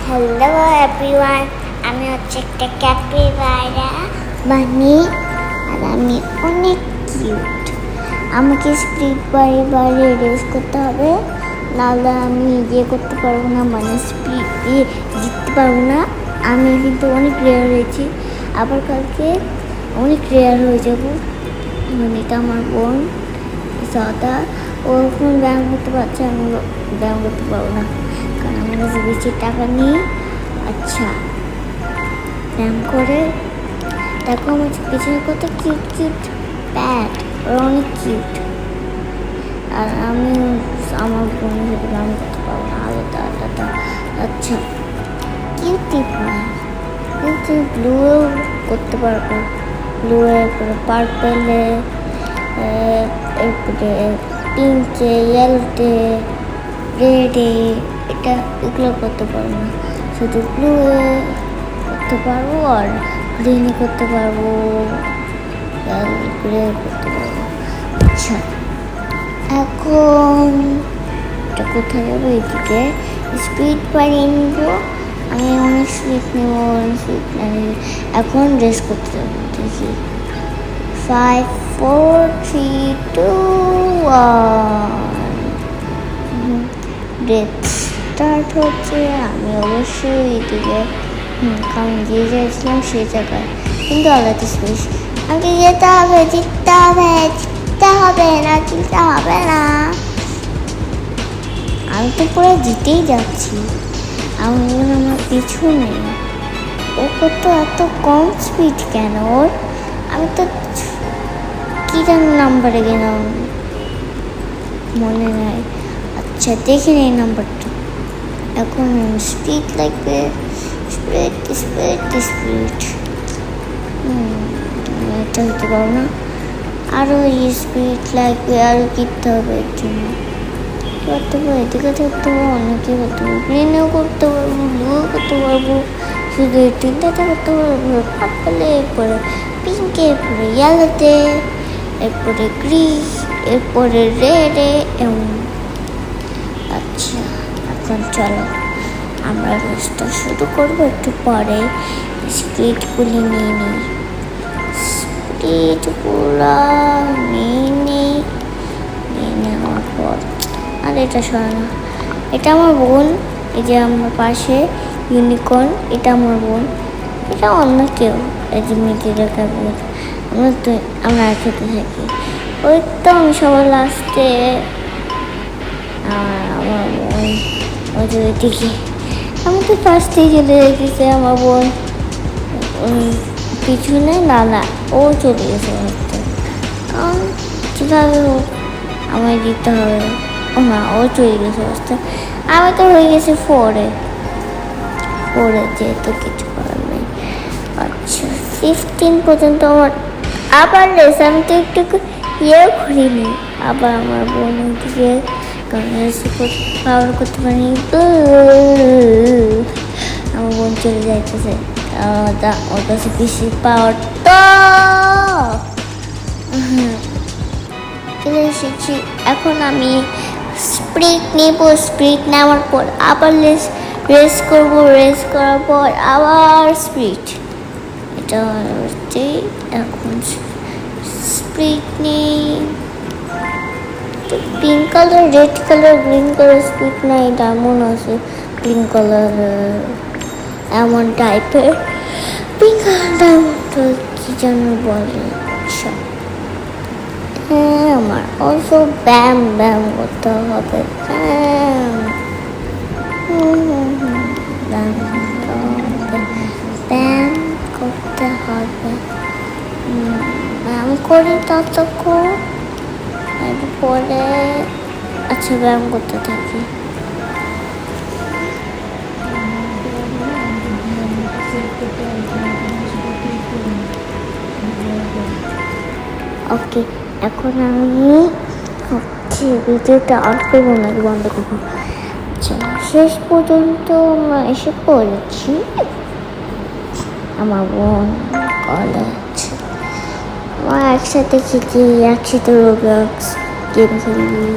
Hello everyone, আমি হচ্ছে একটা ক্যাপিবারা বানি, আর আমি অনেক কিউট। আমাকে স্পিড বারে রেস করতে হবে, নাহলে আমি করতে পারবো না, মানে স্পিড জিততে পারবো না। আমি কিন্তু অনেক রেয়ার হয়েছি, আবার কালকে অনেক রেয়ার হয়ে যাবো। মানে এটা আমার বোন সাদা, ও এখন ব্যায়াম করতে পারছে, আমি ব্যায়াম করতে পারবো না, কারণ আমার কাছে বেশি টাকা নেই। আচ্ছা, ব্যায়াম করে দেখো আমার পিছনে কত কিউট কিউট প্যাট, ওরা অনেক কিউট। আর আমি আমার বোনের সাথে ব্যায়াম করতে পারবো না, আলাদা আলাদা। আচ্ছা, কিউটি প্যাট, কিন্তু ব্লু করতে পারবো, ব্লু এরপরে পার্পেলে, এরপরে পিঙ্কে, ইয়েলোতে, রেডে, এগুলো করতে পারবো না, শুধু ব্লু করতে পারবো আর গ্রিনে করতে পারবো, গ্রে করতে পারবো। আচ্ছা, এখন এটা কোথায় যাবো? এদিকে স্পিড বাড়িয়ে নিবো, আমি অনেক স্পিড নেবো, অনেক স্পিড নেব। এখন রেস করতে যাবো, দেখি 5 4 3 2 1 রেস স্টার্ট হচ্ছে। আমি অবশ্যই এদিকে কারণ যে যাচ্ছিলাম সেই জায়গায়, কিন্তু আলাদা স্পেস। আমাকে যেতে হবে, জিততে হবে, জিততে হবে না, জিততে হবে না। আমি তো পুরো জিতেই যাচ্ছি, আমার পিছু নেই। ও কত এত কম স্পিড কেন ওর? আমি তো কি যেন নাম্বারে গেলাম, মনে নাই। আচ্ছা, দেখে নেই নাম্বারটা। এখন স্পিড লাগবে, স্পিড স্পিড স্পিড। এটা হতে পারবো না, আরও স্পিড লাগবে, আরও কিনতে হবে। এর জন্য করতে পারবো, এদিকে করতে পারবো, অনেকে করতে পারবো, গ্রিনেও করতে পারবো, ব্লুও করতে পারবো, শুধু এই তিনটাতে করতে পারবো। পার্পলে, এরপরে পিঙ্কে, এরপরে ইয়েলোতে, এরপরে গ্রিন, এরপরে রেডে। আচ্ছা, এখন চলো আমরা রেসটা শুরু করবো। একটু পরে স্পিডগুলি নিয়ে নিই, স্পিডগুলো নিয়ে নেওয়ার পর, আর এটা সরানো, এটা আমার বোন, এই যে আমার পাশে ইউনিকর্ন, এটা আমার বোন, এটা অন্য কেউ, এই যে মিটি রেখা। আমরা খেতে থাকি, ওই তো আমি সবার লাস্টে। আমার বোন ওই যে দেখি, আমি তো ফার্স্টেই চলে রেখেছি, আমার বোন পিছনে না, ও চলে গেছে হচ্ছে। কীভাবে হোক আমায় দিতে হবে। ও না, ও চলে গেছে হচ্ছে, আমি তো হয়ে গেছি ফোরে, যেহেতু কিছু করার নেই। আচ্ছা, 15 পর্যন্ত আমার আবার রেস, আমি তো একটু ঘুরিনি। আবার আমার বোন দিকে পাওয়ার করতে পারি, আমার বোন চলে যাইতেছে, ওর কাছে বেশি পাওয়ার। তো চলে এসেছি, এখন আমি স্পিড নেব, স্পিড নেওয়ার পর আবার রেস করব, রেস করার পর আবার স্পিড। এটা হচ্ছে এখন স্পিড নেই, pink colour, red colour, green colour speed নেই, ডায়মন্ড আছে গ্রিন কালার, এমন টাইপের পিঙ্ক কালার ডায়মন্ড কি যেন বলে। আচ্ছা, হ্যাঁ, আমার অলসো ব্যায়াম করতে হবে, ব্যায়াম করতে হবে, ব্যায়াম করি ততক্ষণ, এরপরে আচ্ছা ব্যায়াম করতে থাকি। ওকে, এখন আমি হচ্ছে ভিডিওটা অন করবো না, বন্ধ করবো। আচ্ছা, শেষ পর্যন্ত আমরা এসে পড়েছি। আমার বোন কলেজ, আমরা একসাথে খেতে, একসাথে রোবলক্স গেম খেলি,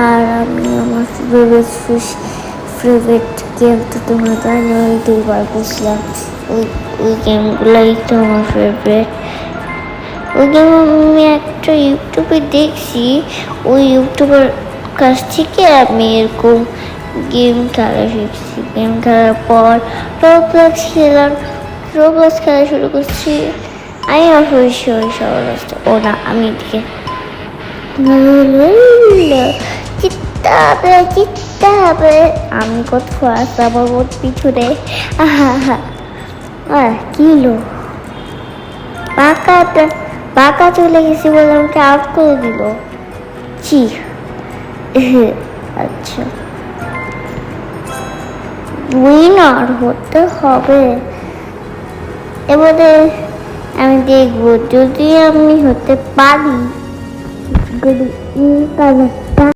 আর আমি আমার ফেভারিট ফেভারিট গেম তো তোমরা জানো, ওই দুইবার বুঝলাম। ওই ওই গেমগুলোই তো আমার ফেভারিট। ওই গেম আমি একটা ইউটিউবে দেখছি, ওই ইউটিউবের কাছ থেকে আমি এরকম গেম খেলা শিখছি। গেম খেলার পর রোবলক্স খেলা শুরু করছি। আমি অবশ্যই সবার ও না, আমি এদিকে জিততে হবে। আমি কত ফার্স্ট, আমার বোধ পিছনে। কি লো বাঁকা চলে গেছি বলে আমাকে আউট করে দিল। ছি। আচ্ছা, উইনার হতে হবে এবারে। আমি দেখবো যদি আমি হতে পারি।